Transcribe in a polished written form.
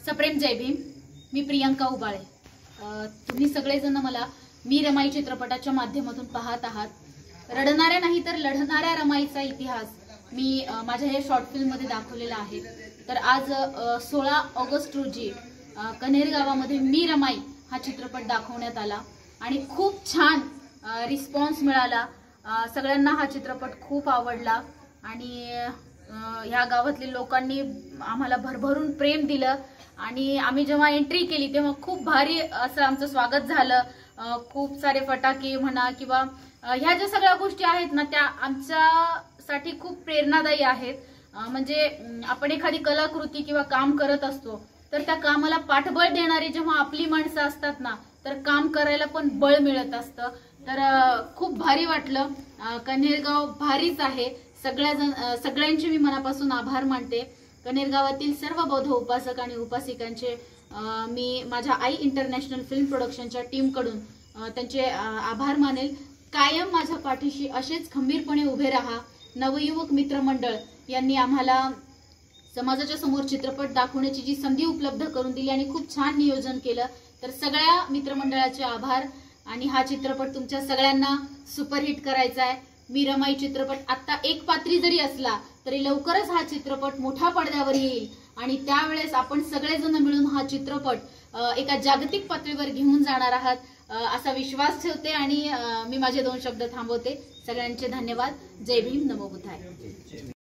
सप्रेम जय भीम। मी प्रियंका उबाळे। तुम्ही सगळेजण मला मी रमाई चित्रपटाच्या माध्यमातून पाहत आहात। रडणाऱ्या नाही तर लढणाऱ्या रमाईचा इतिहास मी माझ्या हे शॉर्ट फिल्म मध्ये दाखवलेला आहे। तर आज 16 ऑगस्ट रोजी कन्हेर गावामध्ये मी रमाई हा चित्रपट दाखवण्यात आला आणि खूप छान रिस्पॉन्स मिळाला। सगळ्यांना हा चित्रपट खूप आवडला आणि ह्या गावातल्या लोकांनी आम्हाला भरभरून प्रेम दिलं आणि आम्ही जेव्हा एंट्री केली तेव्हा खूप भारी असं आमचं स्वागत झालं। खूप सारे फटाके म्हणा किंवा ह्या ज्या सगळ्या गोष्टी आहेत ना त्या आमच्यासाठी खूप प्रेरणादायी आहेत। म्हणजे आपण एखादी कलाकृती किंवा काम करत असतो तर त्या कामाला पाठबळ देणारी जेव्हा आपली माणसं असतात ना तर काम करायला पण बळ मिळत असतं। तर खूप भारी वाटलं। कन्हेरगाव भारीच आहे। सगळ्यांचे मी मनापासून आभार मानते। कन्हेर गावातील सर्व बौद्ध उपासक आणि उपासिकांचे मी माझ्या आई इंटरनॅशनल फिल्म प्रोडक्शनच्या टीम कडून त्यांचे आभार मानेल। कायम माझ्या पाठीशी असेच खंबीरपणे उभे राहा। नवयुवक मित्र मंडळ यांनी आम्हाला समाजाच्या समोर चित्रपट दाखवण्याची जी संधी उपलब्ध करून दिली आणि खूप छान नियोजन केलं तर सगळ्या मित्रमंडळाचे आभार। आणि हा चित्रपट तुमच्या सगळ्यांना सुपरहिट करायचा आहे। मी रमाई चित्रपट आता एक पात्री जरी असला तरी लवकरच हा चित्रपट मोठ्या पडद्यावर येईल आणि त्यावेळेस आपण सगळेजण मिळून हा चित्रपट एका जागतिक पातळीवर घेऊन जाणार आहात असा विश्वास ठेवते आणि मी माझे 2 शब्द थांबवते। सगळ्यांचे धन्यवाद। जय भीम, नमो बुद्धाय।